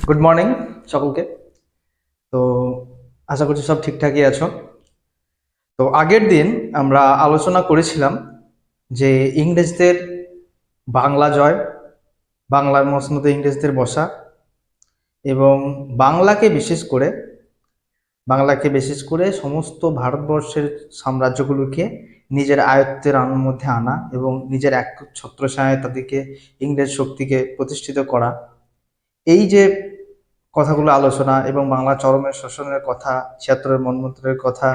Good morning সকলকে। তো আশা করছি সব ঠিকঠাকই আছো। তো আগের দিন আমরা আলোচনা করেছিলাম যে ইংরেজদের বাংলা জয়, বাংলার মসনদে ইংরেজদের বসা এবং বাংলাকে বিশেষ করে সমস্ত ভারতবর্ষের সাম্রাজ্যগুলোকে নিজের আয়ত্তের মধ্যে আনা এবং নিজের এক ছত্রছায়ায় তাদেরকে ইংরেজ শক্তিকে প্রতিষ্ঠিত করা। এই যে কথাগুলো আলোচনা এবং বাংলা চরমের শোষণের কথা, ছিয়াত্তরের মন্বন্তরের কথা,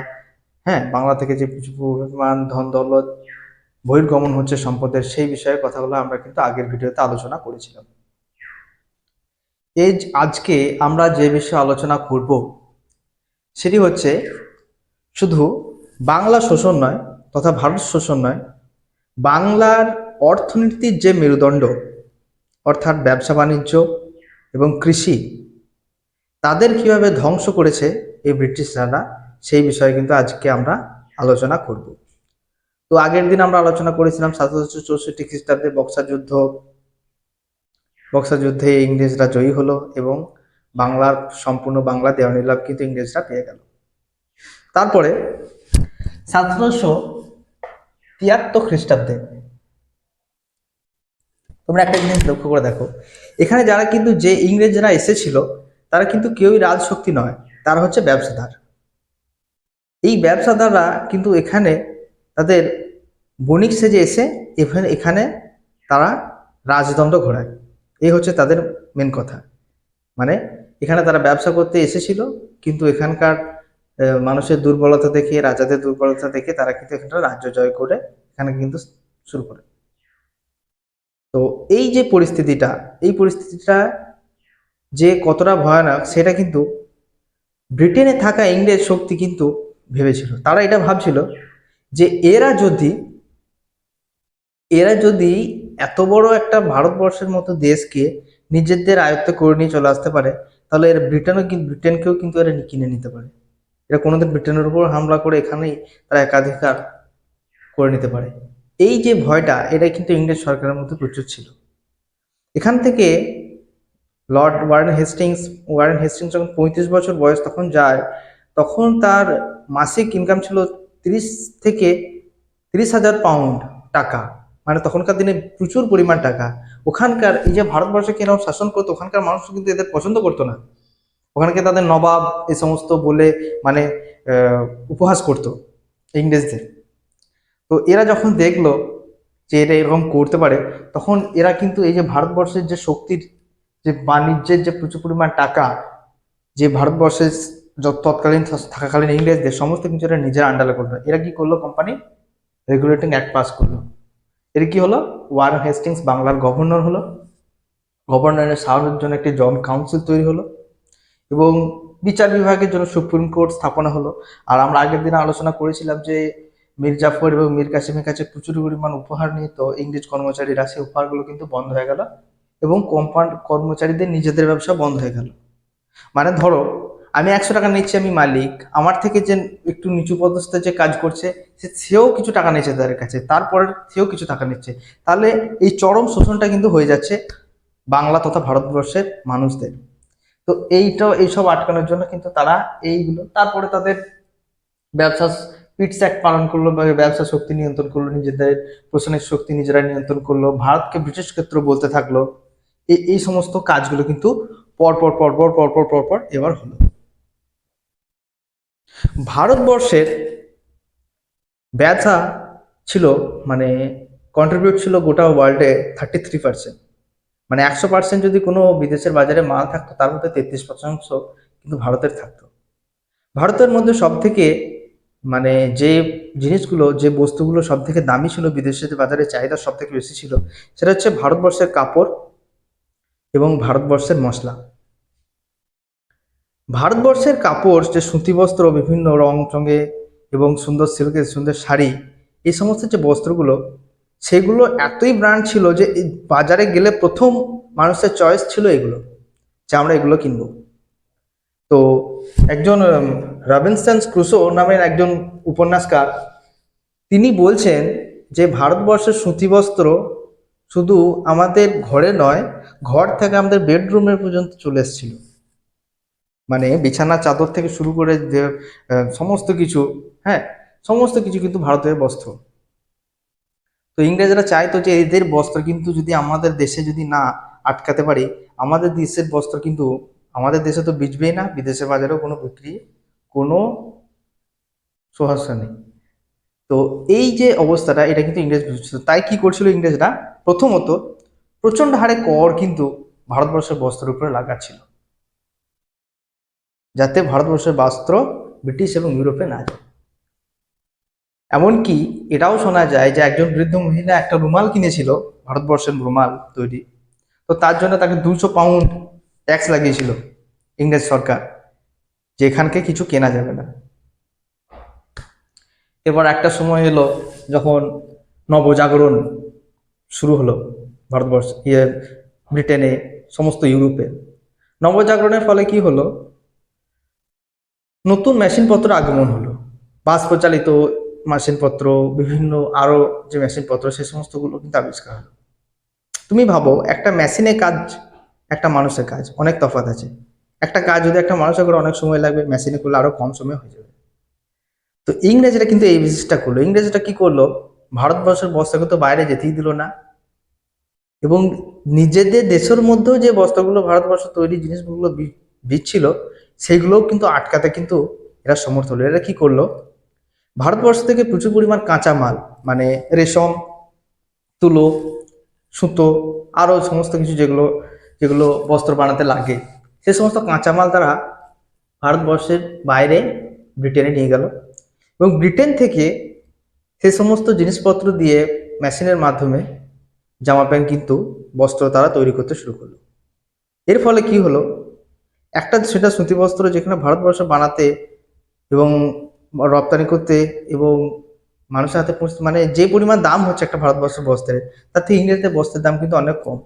হ্যাঁ, বাংলা থেকে যে প্রচুর পরিমাণ ধন দৌলত বহির্গমন হচ্ছে সম্পদের, সেই বিষয়ে কথাগুলো আমরা কিন্তু আগের ভিডিওতে আলোচনা করেছিলাম। আজকে আমরা যে বিষয়ে আলোচনা করব সেটি হচ্ছে শুধু বাংলা শোষণ নয় তথা ভারত শোষণ নয়, বাংলার অর্থনীতির যে মেরুদণ্ড অর্থাৎ ব্যবসা বাণিজ্য এবং কৃষি, তাদের কিভাবে ধ্বংস করেছে এই ব্রিটিশরা, সেই বিষয়ে কিন্তু আজকে আমরা আলোচনা করব। তো আগের দিন আমরা আলোচনা করেছিলাম 1764 খ্রিস্টাব্দে বক্সা যুদ্ধে ইংরেজরা জয়ী হলো এবং সম্পূর্ণ বাংলা দেওয়ানিলাভ কিন্তু ইংরেজরা পেয়ে গেল। তারপরে 1773 খ্রিস্টাব্দে তোমরা একটা জিনিস লক্ষ্য করে দেখো, এখানে যারা কিন্তু যে ইংরেজরা এসেছিল তারা কিন্তু কেউই রাজশক্তি নয়, তারা হচ্ছে ব্যবসাদার। এই ব্যবসাদাররা কিন্তু এখানে তাদের বণিক সেজে এসে এখানে তারা রাজদণ্ড ঘোরায়। এই হচ্ছে তাদের মেন কথা। মানে এখানে তারা ব্যবসা করতে এসেছিল, কিন্তু এখানকার মানুষের দুর্বলতা দেখে, রাজাদের দুর্বলতা দেখে তারা কিন্তু এখানটা রাজ্য জয় করে এখানে কিন্তু শুরু করে। তো এই পরিস্থিতিটা যে কতটা ভয়ানক সেটা কিন্তু ব্রিটেনে থাকা ইংরেজ শক্তি কিন্তু ভেবেছিল। তারা এটা ভাবছিল যে এরা যদি এত বড় একটা ভারতবর্ষের মতো দেশকে নিজেদের আয়ত্তে করে নিয়ে চলে আসতে পারে, তাহলে এর ব্রিটেনকেও কিন্তু এরা কিনে নিতে পারে। এরা কোনোদিন ব্রিটেনের উপর হামলা করে এখানেই তারা একাধিকার করে নিতে পারে। এই যে ভয়টা, এটা কিন্তু ইংরেজ সরকারের মধ্যে প্রচুর ছিল। এখান থেকে ওয়ারেন হেস্টিংস যখন 35 বছর বয়স তখন যায়, তখন তার মাসিক ইনকাম ছিল 30,000 টাকা। মানে তখনকার দিনে প্রচুর পরিমাণ টাকা। ওখানকার এই যে ভারতবর্ষকে এরকম শাসন করতো, ওখানকার মানুষ কিন্তু এদের পছন্দ করতো না। ওখানকে তাদের নবাব এই সমস্ত বলে মানে উপহাস করতো ইংরেজদের। তো এরা যখন দেখলো যে এরা এরকম করতে পারে, তখন এরা কিন্তু এই যে ভারতবর্ষের যে শক্তির, যে বাণিজ্যের যে প্রচুর পরিমাণ টাকা, যে ভারতবর্ষের তৎকালীন থাকাকালীন ইংরেজদের সমস্ত কিছু এরা নিজের আন্ডারে করলো। এরা কি করলো, কোম্পানি রেগুলেটিং অ্যাক্ট পাস করলো। এর কি হলো, ওয়ারেন হেস্টিংস বাংলার গভর্নর হলো। গভর্নরের সাহায্যের জন্য একটি জন কাউন্সিল তৈরি হলো এবং বিচার বিভাগের জন্য সুপ্রিম কোর্ট স্থাপনা হলো। আর আমরা আগের দিনে আলোচনা করেছিলাম যে মীর জাফর এবং মীর কাসিমের কাছে প্রচুর পরিমাণ উপহার নিত ইংরেজ কর্মচারীরা, সেই উপহারগুলো কিন্তু বন্ধ হয়ে গেল এবং কর্মচারীদের নিজেদের ব্যবসা বন্ধ হয়ে গেল। মানে ধরো আমি 100 টাকা নিচ্ছি, আমি মালিক, আমার থেকে যে একটু নিচু পদস্থে যে কাজ করছে সেও কিছু টাকা নিচ্ছে তাদের কাছে, তারপরে সেও কিছু টাকা নিচ্ছে। তাহলে এই চরম শোষণটা কিন্তু হয়ে যাচ্ছে বাংলা তথা ভারতবর্ষের মানুষদের। তো এইসব আটকানোর জন্য কিন্তু তারা এইগুলো, তারপরে তাদের ব্যবসা পিটস অ্যাক্ট পালন করলো বা ব্যবসা শক্তি নিয়ন্ত্রণ করলো, নিজেদের প্রশাসনিক শক্তি নিজেরা নিয়ন্ত্রণ করলো, ভারতকে ব্রিটিশ ক্ষেত্র বলতে থাকলো। এই সমস্ত কাজগুলো কিন্তু পরপর পরপর পরপর পরপর এবার হলো। ভারতবর্ষের ব্যবসা ছিল মানে কন্ট্রিবিউট ছিল গোটা ওয়ার্ল্ডে 33%। মানে 100% যদি কোনো বিদেশের বাজারে মাল থাকতো, তার মধ্যে 33% কিন্তু ভারতের থাকতো। ভারতের মধ্যে সব থেকে মানে যে বস্তুগুলো সব থেকে দামি ছিল, বিদেশের বাজারে চাহিদা সব থেকে বেশি ছিল, সেটা হচ্ছে ভারতবর্ষের কাপড় এবং ভারতবর্ষের মশলা। ভারতবর্ষের কাপড়, যে সুতি বস্ত্র, বিভিন্ন রং চঙে এবং সুন্দর সিল্কের সুন্দর শাড়ি, এই সমস্ত যে বস্ত্রগুলো, সেগুলো এতই ব্র্যান্ড ছিল যে এই বাজারে গেলে প্রথম মানুষের চয়েস ছিল এগুলো, যে আমরা এগুলো কিনবো। তো একজন রবিনসন ক্রুসো নামের একজন উপন্যাসকার, তিনি বলছেন যে ভারতবর্ষের সুতি বস্ত্র শুধু আমাদের ঘরে নয়, ঘর থেকে আমাদের বেডরুমের পর্যন্ত চলে এসেছিল, মানে বিছানা চাদর থেকে শুরু করে যে সমস্ত কিছু, হ্যাঁ, সমস্ত কিছু কিন্তু ভারতের বস্ত্র। তো ইংরেজরা চাইতো যে এদের বস্ত্র কিন্তু যদি আমাদের দেশে যদি না আটকাতে পারি, আমাদের দেশের বস্ত্র কিন্তু আমাদের দেশে তো বিচবেই না, বিদেশের বাজারেও কোনো বিক্রি, কোনো সহাস্য নেই। তো এই যে অবস্থাটা, এটা কিন্তু ইংরেজ বুঝছিল। তাই কি করছিল ইংরেজরা, প্রথমত প্রচন্ড হারে কর কিন্তু ভারতবর্ষের বস্ত্রের উপরে লাগাচ্ছিল, যাতে ভারতবর্ষের বস্ত্র ব্রিটিশ এবং ইউরোপে না যায়। এমনকি এটাও শোনা যায় যে একজন বৃদ্ধ মহিলা একটা রুমাল কিনেছিল, ভারতবর্ষের রুমাল তৈরি, তো তার জন্য তাকে 200 পাউন্ড ট্যাক্স লাগিয়েছিল ইংরেজ সরকার, যে এখানকে কিছু কেনা যাবে না। এবার একটা সময় এলো যখন নবজাগরণ শুরু হলো ভারতবর্ষ, ব্রিটেনে, সমস্ত ইউরোপে। নবজাগরণের ফলে কি হলো, নতুন মেশিনপত্র আগমন হলো, বাষ্প চালিত মেশিনপত্র, বিভিন্ন আরো যে মেশিনপত্র, সে সমস্তগুলো কিন্তু আবিষ্কার হলো। তুমি ভাবো, একটা মেশিনের কাজ একটা মানুষের কাজ অনেক তফাৎ আছে। একটা কাজ যদি একটা মানুষের করে অনেক সময় লাগবে, মেশিনে করলে আরো কম সময় হয়ে যাবে। তো ইংরেজরা কিন্তু এই জিনিসটা করলো। ইংরেজরা কি করলো, ভারতবর্ষের বস্ত্রকে তো বাইরে যেতেই দিল না, এবং নিজেদের দেশের মধ্যেও যে বস্ত্রগুলো ভারতবর্ষ তৈরি জিনিসগুলো দিচ্ছিল, সেইগুলোও কিন্তু আটকাতে কিন্তু এরা সমর্থ হলো। এরা কি করলো, ভারতবর্ষ থেকে প্রচুর পরিমাণ কাঁচামাল, মানে রেশম, তুলো, সুতো, আরও সমস্ত কিছু যেগুলো যেগুলো বস্ত্র বানাতে লাগে, সে সমস্ত কাঁচামাল তারা ভারতবর্ষের বাইরে ব্রিটেনে নিয়ে গেল, এবং ব্রিটেন থেকে সে সমস্ত জিনিসপত্র দিয়ে মেশিনের মাধ্যমে জামা প্যান্ট কিন্তু বস্ত্র তারা তৈরি করতে শুরু করলো। এর ফলে কি হলো, একটা সেটা সুতি বস্ত্র যেখানে ভারতবর্ষ বানাতে এবং রপ্তানি করতে এবং মানুষের হাতে পৌঁছতে, মানে যে পরিমাণ দাম হচ্ছে একটা ভারতবর্ষের বস্ত্রের, তার থেকে ইংরেজিতে বস্ত্রের দাম কিন্তু অনেক কম।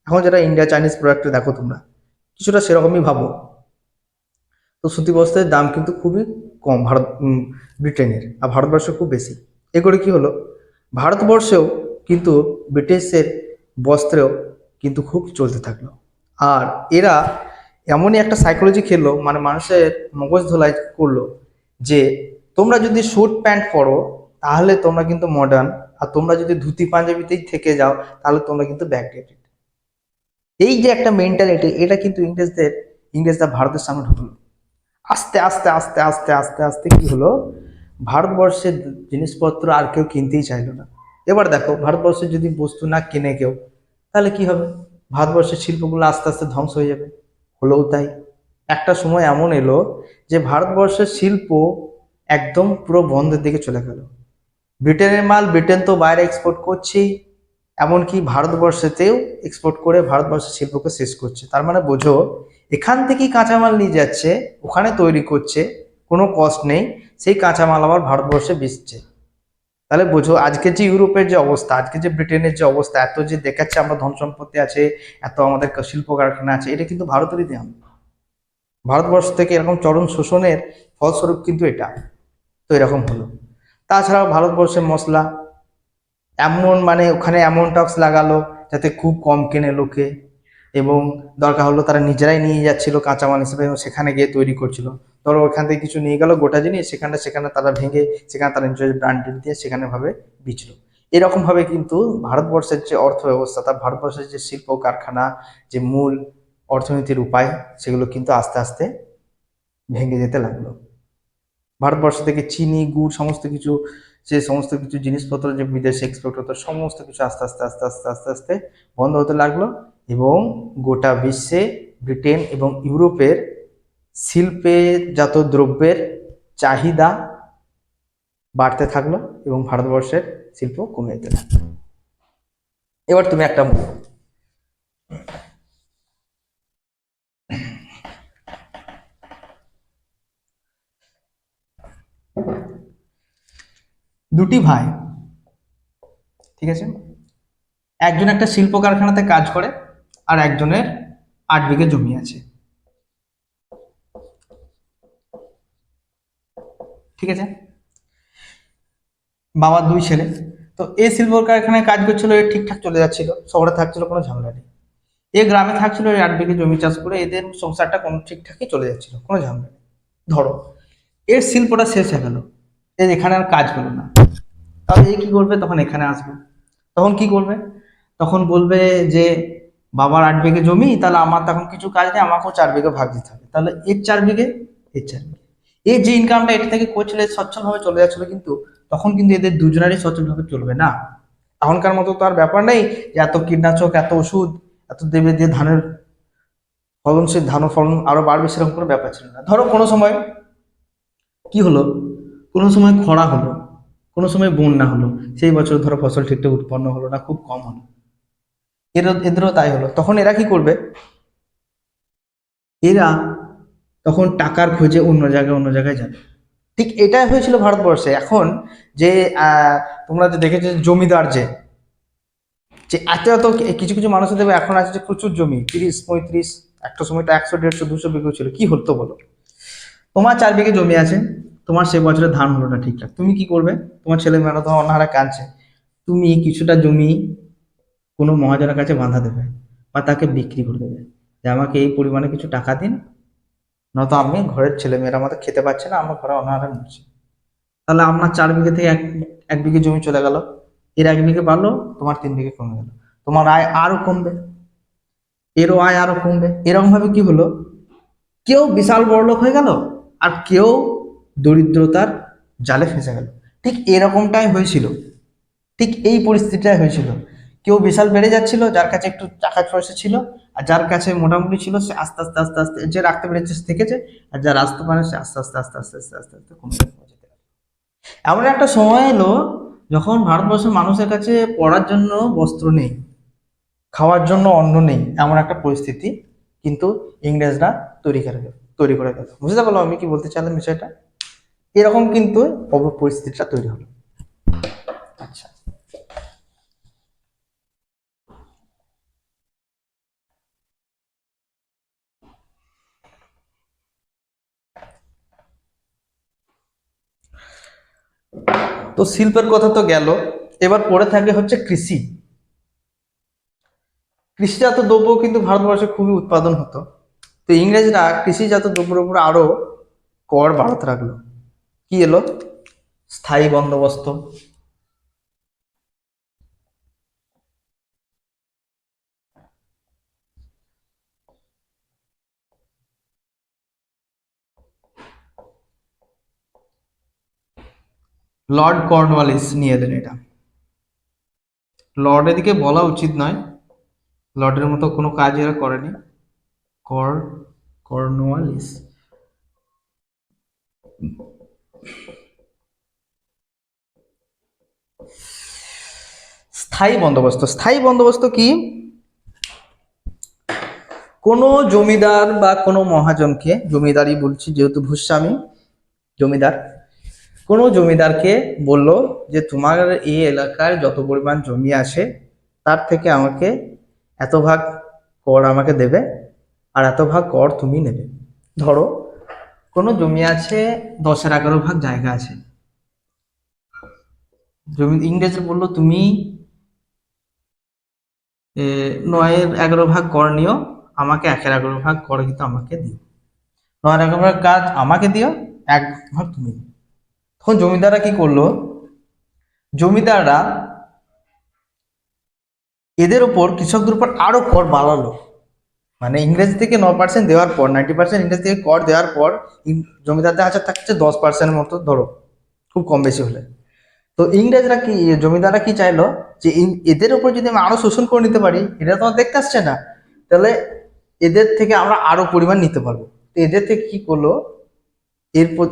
এখন যেটা ইন্ডিয়া চাইনিজ প্রোডাক্টে দেখো তোমরা, কিছুটা সেরকমই ভাবো। তো সুতি বস্ত্রের দাম কিন্তু খুবই কম ব্রিটেনের, আর ভারতবর্ষে খুব বেশি। এ করে কি হলো, ভারতবর্ষেও কিন্তু ব্রিটিশের বস্ত্রেও কিন্তু খুব চলতে থাকলো। আর এরা এমনই একটা সাইকোলজি খেললো, মানে মানুষের মগজ ধোলাই করলো, যে তোমরা যদি স্যুট প্যান্ট পরো তাহলে তোমরা কিন্তু মডার্ন, আর তোমরা যদি ধুতি পাঞ্জাবিতেই থেকে যাও তাহলে তোমরা কিন্তু ব্যাকডেটেড। এই যে একটা মেন্টালিটি, এটা কিন্তু ইংরেজরা ভারতের সামনে ঢুকলো। আস্তে আস্তে আস্তে আস্তে আস্তে আস্তে কি হলো, ভারতবর্ষের জিনিসপত্র আর কেউ কিনতেই চাইলো না। এবার দেখো, ভারতবর্ষের যদি বস্তু না কিনে কেউ, তাহলে কি হবে, ভারতবর্ষের শিল্পগুলো আস্তে আস্তে ধ্বংস হয়ে যাবে। হলেও তাই, একটা সময় এমন এলো যে ভারতবর্ষের শিল্প একদম পুরো বন্ধের দিকে চলে গেল। ব্রিটেনের মাল ব্রিটেন তো বাইরে এক্সপোর্ট করছেই, এমনকি ভারতবর্ষেতেও এক্সপোর্ট করে ভারতবর্ষের শিল্পকে শেষ করছে। তার মানে বোঝো, এখান থেকেই কাঁচামাল নিয়ে যাচ্ছে, ওখানে তৈরি করছে, কোনো কস্ট নেই, সেই কাঁচামাল আবার ভারতবর্ষে বেচছে। তাহলে বোঝো, আজকে যে ইউরোপের যে অবস্থা, আজকে যে ব্রিটেনের যে অবস্থা, এত যে দেখাচ্ছে আমরা ধন সম্পত্তি আছে, এত আমাদের শিল্প কারখানা আছে, এটা কিন্তু ভারতেরই দেন। ভারতবর্ষ থেকে এরকম চরম শোষণের ফলস্বরূপ কিন্তু এটা। তো এরকম হলো। তাছাড়াও ভারতবর্ষের মশলা এমন, মানে ওখানে এমন ট্যাক্স লাগালো যাতে খুব কম কেনে লোকে, এবং দরকার হলো তারা নিজেরাই নিয়ে যাচ্ছিল কাঁচামাল হিসেবে, এবং সেখানে গিয়ে তৈরি করছিল। ধরো ওখান থেকে কিছু নিয়ে গেল গোটা জিনিস, সেখানে সেখানে তারা ভেঙে, সেখানে তারা নিজের ব্র্যান্ডেড দিয়ে সেখানে ভাবে বিচলো। এরকম ভাবে কিন্তু ভারতবর্ষের যে অর্থ ব্যবস্থা, তার ভারতবর্ষের যে শিল্প কারখানা, যে মূল অর্থনীতির উপায়, সেগুলো কিন্তু আস্তে আস্তে ভেঙে যেতে লাগলো। ভারতবর্ষ থেকে চিনি, গুড়, সমস্ত কিছু, যে সমস্ত কিছু জিনিসপত্র যে বিদেশে এক্সপোর্ট হতো, সমস্ত কিছু আস্তে আস্তে আস্তে আস্তে আস্তে আস্তে বন্ধ হতে লাগলো, এবং গোটা বিশ্বে ব্রিটেন এবং ইউরোপের শিল্পজাত দ্রব্যের চাহিদা বাড়তে থাকলো, এবং ভারতবর্ষের শিল্প কমে যেতে থাকলো। এবার তুমি একটা দুটি ভাই, ঠিক আছে, একজন একটা শিল্প কারখানাতে কাজ করে, আর একজনের 8 বিঘে জমি আছে, ঠিক আছে, বাবার 2 ছেলে। তো এই শিল্প কারখানায় কাজ করছিল, এ ঠিকঠাক চলে যাচ্ছিল, শহরে থাকছিল, কোনো ঝামেলা নেই। এই গ্রামে থাকছিল, এই 8 বিঘে জমি চাষ করে এদের সংসারটা কোনো ঠিকঠাকই চলে যাচ্ছিল, কোনো ঝামেলা নেই। ধরো এর শিল্পটা শেষ হয়ে গেল, এর এখানে আর কাজ পেলো না, তাহলে এ কি করবে? তখন এখানে আসবে, তখন কি করবে? তখন বলবে যে বাবার 8 বিঘে জমি, তাহলে আমার তখন কিছু কাজ নেই, আমাকেও 4 বিঘে ভাগ দিতে হবে, তাহলে এর 4 বিঘে, এর 4 বিঘে। এই যে ইনকামটা এটা থেকে করছিল সচ্ছলভাবে চলে যাচ্ছিল, কিন্তু তখন কিন্তু এদের দুজনেরই সচ্ছলভাবে চলবে না। তখনকার মতো তো আর ব্যাপার নেই যে এত কীটনাশক, এত ওষুধ, এত দেবে দিয়ে ধানের ফলনশীল ধান ফলন আরো বাড়বে, সেরকম কোনো ব্যাপার ছিল না। ধরো কোনো সময় কি হলো, কোনো সময় খরা হলো, কোনো সময় বন্যা হলো, সেই বছর ধরো ফসল ঠিকঠাক উৎপন্ন হলো না, খুব কম হলো, এদেরও তাই হলো। তখন এরা কি করবে? এরা তখন টাকার খোঁজে অন্য জায়গায় যাবে। ঠিক এটাই হয়েছিল ভারতবর্ষে। এখন যে তোমরা যে দেখেছো যে জমিদার যে এত এত কিছু কিছু মানুষের দেবে এখন আছে যে প্রচুর জমি, 30, 35, একটা সময় তো 100, 150, 200 বিঘেও ছিল, কি হতো বলো? তোমার 4 বিঘে জমি আছে, তোমার সে বছরে ধান হলো না ঠিকঠাক, তুমি কি করবে? তোমার ছেলে মেয়েরা তোমার অনাহারে কাঁদছে, তুমি কিছুটা জমি কোনো মহাজনের কাছে বাঁধা দেবে বা তাকে বিক্রি করে দেবে, যে আমাকে এই পরিমাণে কিছু টাকা দিন, নয়তো আমি ঘরের ছেলে মেয়েরা আমাদের খেতে পাচ্ছে না, আমার ঘরে অনাহারে মরছে। তাহলে আপনার 4 বিঘে থেকে এক বিঘে জমি চলে গেল, এর 1 বিঘে বাড়লো, তোমার 3 বিঘে কমে গেল, তোমার আয় আরো কমবে, এরও আয় আরো কমবে। এরকম ভাবে কি হলো, কেউ বিশাল বড়লোক হয়ে গেল, আর কেউ দরিদ্রতার জালে ফেঁসে গেল। ঠিক এরকমটাই হয়েছিল, ঠিক এই পরিস্থিতিটাই হয়েছিল। কেউ বিশাল বেড়ে যাচ্ছিল, যার কাছে একটু টাকা পয়সা ছিল, আর যার কাছে মোটামুটি ছিল সে আস্তে আস্তে আস্তে আস্তে, যে রাখতে পেরেছে সে থেকেছে, আর যার আসতে পারে সে আস্তে আস্তে আস্তে আস্তে আস্তে আস্তে আস্তে কমে যেতে লাগলো। এমন একটা সময় এলো যখন ভারতবর্ষের মানুষের কাছে পড়ার জন্য বস্ত্র নেই, খাওয়ার জন্য অন্ন নেই, এমন একটা পরিস্থিতি কিন্তু ইংরেজরা তৈরি করে গেল। বুঝতে পারলো আমি কি বলতে চাইলাম বিষয়টা? এরকম কিন্তু পরিস্থিতিটা তৈরি হলো। আচ্ছা, তো শিল্পের কথা তো গেল, এবার পড়ে থাকে হচ্ছে কৃষি। কৃষিজাত দ্রব্য কিন্তু ভারতবর্ষে খুবই উৎপাদন হতো, তো ইংরেজরা কৃষিজাত দ্রব্যের উপর আরো কর বাড়াতে রাখলো। কি এলো? স্থায়ী বন্দোবস্ত, লর্ড কর্নওয়ালিস নিয়ে এলেন এটা। লর্ড এদিকে বলা উচিত নয়, লর্ডের মতো কোনো কাজ এরা করেনি। কর কর্নওয়ালিস স্থায়ী বন্দোবস্ত কি? কোনো জমিদার বা কোনো মহাজনকে, জমিদারই বলছি যেহেতু ভূস্বামী জমিদার, কোনো জমিদারকে বলল যে তোমার এই এলাকায় যত পরিমাণ জমি আছে তার থেকে আমাকে এত ভাগ কর আমাকে দেবে, আর এত ভাগ কর তুমি নেবে। ধরো কোনো জমি আছে, 10-11 ভাগ জায়গা আছে, জমি ইংরেজ বললো তুমি 9-11 ভাগ কর নিও, আমাকে 1-11 ভাগ কর কিন্তু আমাকে দিও, 9-11 ভাগ কাজ আমাকে দিও, 1 ভাগ তুমি দিও। তখন জমিদাররা কি করলো? জমিদাররা এদের ওপর, কৃষকদের উপর আরো কর বাড়ালো। মানে ইংরেজ থেকে 9% দেওয়ার পর, 90% ইংরেজ থেকে কর দেওয়ার পর জমিদারদের হাতে থাকছে 10% মতো, ধরো খুব কম বেশি হলে। তো ইংরেজরা কি, জমিদাররা কি চাইলো যে এদের উপর যদি আমি আরো শোষণ করে নিতে পারি, এটা তো আমার দেখতে আসছে না, তাহলে এদের থেকে আমরা আরো পরিমাণ নিতে পারবো। তো এদের থেকে কি করলো,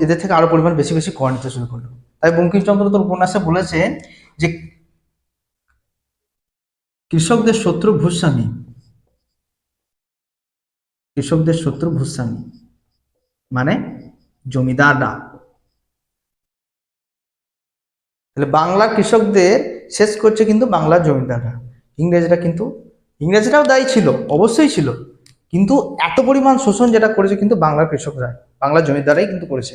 এদের থেকে আরো পরিমাণ বেশি বেশি কর নিতে শুরু করলো। তাই বঙ্কিমচন্দ্র তোর উপন্যাসে বলেছেন যে কৃষকদের শত্রু ভূস্বামী, কৃষকদের শত্রু ভূস্বামী মানে জমিদাররা। তাহলে বাংলার কৃষকদের শেষ করছে কিন্তু বাংলার জমিদাররা। ইংরেজরা কিন্তু, ইংরেজরাও দায়ী ছিল, অবশ্যই ছিল, কিন্তু এত পরিমাণ শোষণ যেটা করেছে কিন্তু বাংলার কৃষকরা, বাংলার জমিদারাই কিন্তু করেছে।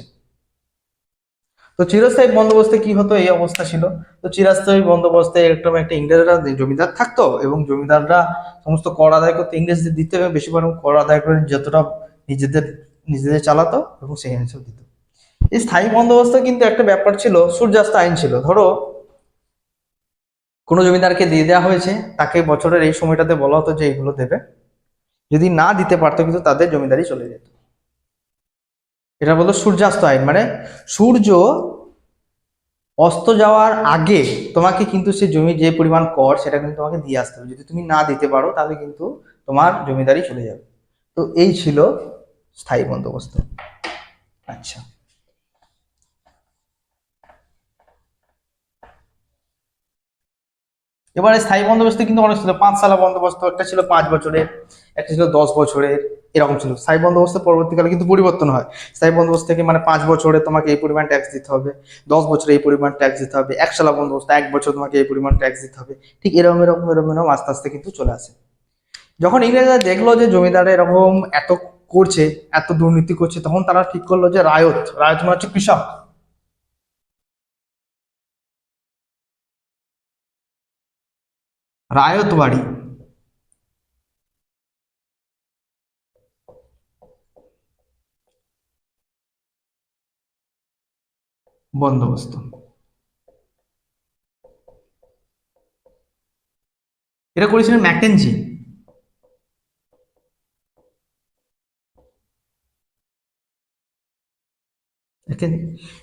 তো চিরস্থায়ী বন্দোবস্তে কি হতো, এই অবস্থা ছিল। তো চিরস্থায়ী বন্দোবস্তে একটা একটা ইংরেজরা জমিদার থাকতো, এবং জমিদাররা সমস্ত কর আদায় করতে ইংরেজদের দিতে, এবং বেশি পরিমাণ কর আদায় করে যতটা নিজেদের নিজেদের চালাতো এবং সেই হিসেবে দিত। এই স্থায়ী বন্দোবস্তে কিন্তু একটা ব্যাপার ছিল, সূর্যাস্ত আইন ছিল। ধরো কোনো জমিদারকে দিয়ে দেওয়া হয়েছে, তাকে বছরের এই সময়টাতে বলা হতো যে এইগুলো দেবে, যদি না দিতে পারতো কিন্তু তাদের জমিদারি চলে যেত। এটা বলতো সূর্যাস্ত আইন, মানে সূর্য অস্ত যাওয়ার আগে তোমাকে কিন্তু সে জমি যে পরিমাণ কর সেটা কিন্তু তোমাকে দিয়ে আসতে হবে, যদি তুমি না দিতে পারো তাহলে কিন্তু তোমার জমিদারি চলে যাবে। তো এই ছিল স্থায়ী বন্দোবস্ত। আচ্ছা, এবারে স্থায়ী বন্দোবস্ত কিন্তু অনেক ছিল, 5 সালা বন্দোবস্ত, একটা ছিল 5 বছরের, একটা ছিল 10 বছরের, এরকম ছিল। স্থায়ী বন্দোবস্ত পরবর্তীকালে কিন্তু পরিবর্তন হয়। স্থায়ী বন্দোবস্ত থেকে মানে 5 বছরে তোমাকে এই পরিমাণ ট্যাক্স দিতে হবে, 10 বছরে এই পরিমাণ ট্যাক্স দিতে হবে, 1 সালা বন্দোবস্ত 1 বছর তোমাকে এই পরিমাণ ট্যাক্স দিতে হবে। ঠিক এরকম এরকম এরকম এরকম আস্তে আস্তে কিন্তু চলে আসে। যখন ইংরেজরা দেখলো যে জমিদাররা এরকম এত করছে, এত দুর্নীতি করছে, তখন তারা ঠিক করলো যে রায়ত, রায়ত মানে হচ্ছে কৃষক, রায়তবাড়ি বন্দোবস্ত, এটা করেছিলেন ম্যাকেনজি।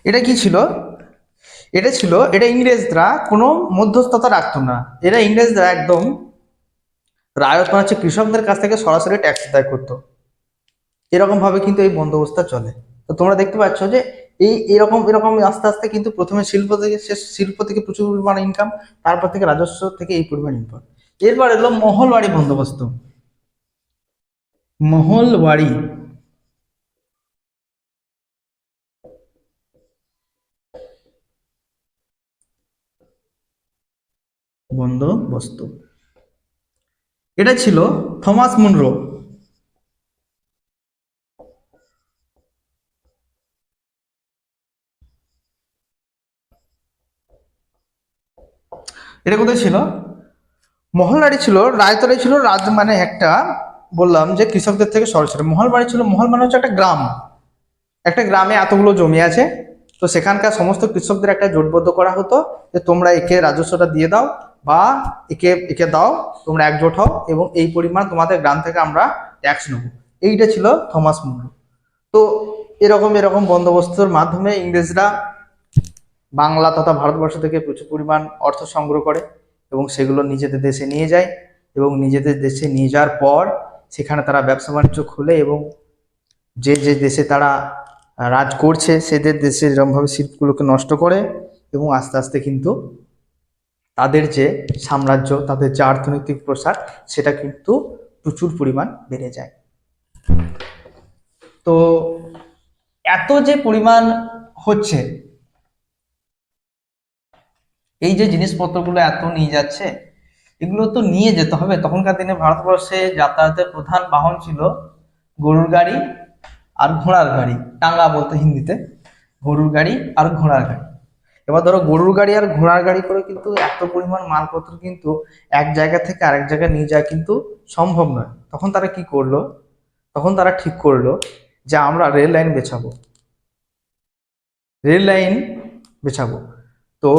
এটা কি ছিল, এটা ইংরেজরা কোনো মধ্যস্থতা রাখতো না। এরা ইংরেজরা একদম রায়ত মানে হচ্ছে কৃষকদের কাছ থেকে সরাসরি ট্যাক্স আদায় করতো। এরকম ভাবে কিন্তু এই বন্দোবস্ত চলে। তো তোমরা দেখতে পাচ্ছ যে এই এরকম এরকম আস্তে আস্তে কিন্তু প্রথমে শিল্প থেকে, শেষ শিল্প থেকে প্রচুর পরিমাণ ইনকাম, তারপর থেকে রাজস্ব থেকে এই পরিমাণ ইনকাম। এরপর এলো মহলবাড়ি বন্দোবস্ত। মহলবাড়ি বন্দোবস্ত, এটা ছিল থমাস মুনরো। এটা কোথায় ছিল? মহলবাড়ি ছিল, রায়তরাই ছিল রাজ, মানে একটা বললাম যে কৃষকদের থেকে সরাসরি। মহলবাড়ি ছিল, মহল মানে হচ্ছে একটা গ্রাম, একটা গ্রামে এতগুলো জমি আছে, তো সেখানকার সমস্ত কৃষকদের একটা জোটবদ্ধ করা হতো যে তোমরা একে রাজস্বটা দিয়ে দাও, বা একে একে দাও, তোমরা একজোট হও এবং এই পরিমাণ তোমাদের গ্রাম থেকে আমরা ট্যাক্স নেব। এইটা ছিল থমাস মুর। তো এরকম এরকম বন্দোবস্তর মাধ্যমে ইংরেজরা বাংলা তথা ভারতবর্ষ থেকে প্রচুর পরিমাণ অর্থ সংগ্রহ করে এবং সেগুলো নিজেদের দেশে নিয়ে যায়, এবং নিজেদের দেশে নিয়ে যাওয়ার পর সেখানে তারা ব্যবসা বাণিজ্য খুলে, এবং যে যে দেশে তারা রাজ করছে সেদের দেশে এরকমভাবে শিল্পগুলোকে নষ্ট করে, এবং আস্তে আস্তে কিন্তু তাদের যে সাম্রাজ্য, তাদের যে অর্থনৈতিক প্রসার, সেটা কিন্তু প্রচুর পরিমাণ বেড়ে যায়। তো এত যে পরিমাণ হচ্ছে, এই যে জিনিসপত্রগুলো এত নিয়ে যাচ্ছে, এগুলো তো নিয়ে যেতে হবে। তখনকার দিনে ভারতবর্ষে যাতায়াতের প্রধান বাহন ছিল গরুর গাড়ি আর ঘোড়ার গাড়ি, টাঙ্গা বলতে হিন্দিতে, গরুর গাড়ি আর ঘোড়ার গাড়ি। এবার ধরো গরুর গাড়ি আর ঘোড়ার গাড়ি করে কিন্তু এত পরিমাণ মালপত্র কিন্তু এক জায়গা থেকে আরেক জায়গায় নিয়ে যাওয়া কিন্তু সম্ভব নয়। তখন তারা কি করলো, তখন তারা ঠিক করলো যে আমরা রেল লাইন বেছাবো, রেল লাইন বেছাবো। তো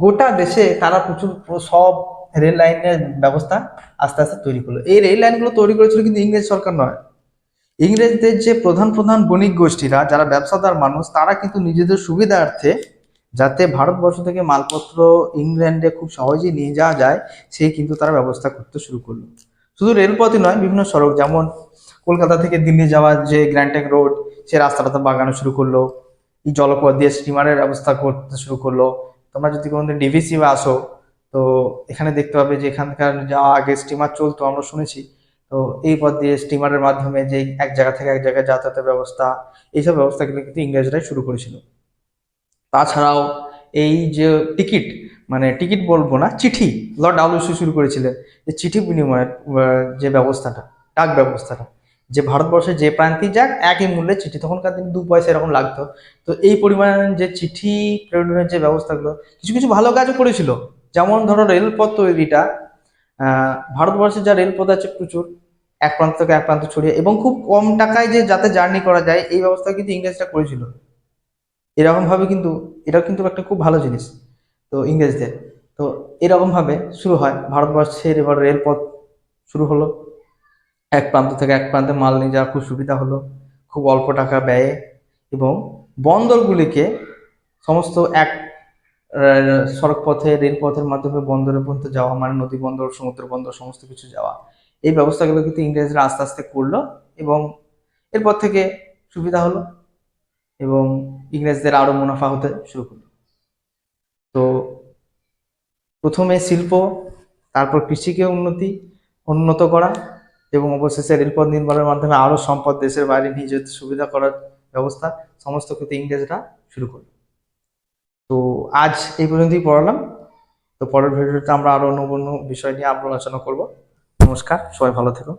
গোটা দেশে তারা প্রচুর সব রেল লাইনের ব্যবস্থা আস্তে আস্তে তৈরি করলো। এই রেল লাইনগুলো তৈরি করেছিল কিন্তু ইংরেজ সরকার নয়, ইংরেজদের যে প্রধান প্রধান বণিক গোষ্ঠীরা, যারা ব্যবসাদার মানুষ, তারা কিন্তু নিজেদের সুবিধার্থে, যাতে ভারতবর্ষ থেকে মালপত্র ইংল্যান্ডে খুব সহজেই নিয়ে যাওয়া যায়, সেই কিন্তু তারা ব্যবস্থা করতে শুরু করলো। শুধু রেলপথই নয়, বিভিন্ন সড়ক, যেমন কলকাতা থেকে দিল্লি যাওয়ার যে গ্র্যান্ড ট্রাঙ্ক রোড, সে রাস্তাটা বাগানো শুরু করলো। এই জলপথ দিয়ে স্টিমারের ব্যবস্থা করতে শুরু করলো। তোমরা যদি কোনোদিন ডিভিসি বা আসো, তো এখানে দেখতে পাবে যে এখানকার যা আগে স্টিমার চলতো আমরা শুনেছি, তো এই পথ দিয়ে স্টিমারের মাধ্যমে যে এক জায়গা থেকে এক জায়গায় যাতায়াতের ব্যবস্থা, এইসব ব্যবস্থাগুলো কিন্তু ইংরেজরাই শুরু করেছিল। তাছাড়াও এই যে টিকিট, মানে টিকিট বলবো না, চিঠি, লর্ড ডাব্লিউসি শুরু করেছিলেন। যে চিঠি বিনিময়ের যে ব্যবস্থাটা, ডাক ব্যবস্থাটা, যে ভারতবর্ষে যে প্রান্তেই যাক একই মূল্যে চিঠি, তখনকার দিনে 2 পয়সা এরকম লাগতো। তো এই পরিমাণ যে চিঠি প্রেরণের যে ব্যবস্থাগুলো, কিছু কিছু ভালো কাজও করেছিল। যেমন ধরো রেলপথ তৈরিটা, ভারতবর্ষে যা রেলপথ আছে প্রচুর, এক প্রান্ত থেকে এক প্রান্ত ছড়িয়ে, এবং খুব কম টাকায় যে যাতে জার্নি করা যায় এই ব্যবস্থা কিন্তু ইংরেজরা করেছিল। এরকম ভাবে কিন্তু এটাও কিন্তু একটা খুব ভালো জিনিস তো ইংরেজদের। তো এরকম ভাবে শুরু হয় ভারতবর্ষের, এবার রেলপথ শুরু হলো, এক প্রান্ত থেকে এক প্রান্তে মাল নিয়ে যাওয়া খুব সুবিধা হলো, খুব অল্প টাকা ব্যয়ে। এবং বন্দরগুলিকে সমস্ত এক সড়ক পথে রেলপথের মাধ্যমে বন্দরে পর্যন্ত যাওয়া, মানে নদী বন্দর সমুদ্র বন্দর সমস্ত কিছু যাওয়া, এই ব্যবস্থাগুলো কিন্তু ইংরেজরা আস্তে আস্তে করলো। এবং এরপর থেকে সুবিধা হলো এবং ইংরেজদের আরো মুনাফা হতে শুরু করলো। তো প্রথমে শিল্প, তারপর কৃষিকে উন্নত করা, এবং অবশেষে রেলপথ নির্মাণের মাধ্যমে আরো সম্পদ দেশের বাইরে নিয়ে যেতে সুবিধা করার ব্যবস্থা, সমস্ত কিছু ইংরেজরা শুরু করলো। তো আজ এই পর্যন্তই পড়ালাম। তো পরের ভিডিওতে আমরা আরো অন্য অন্য বিষয় নিয়ে আলোচনা করব। নমস্কার, সবাই ভালো থেকো।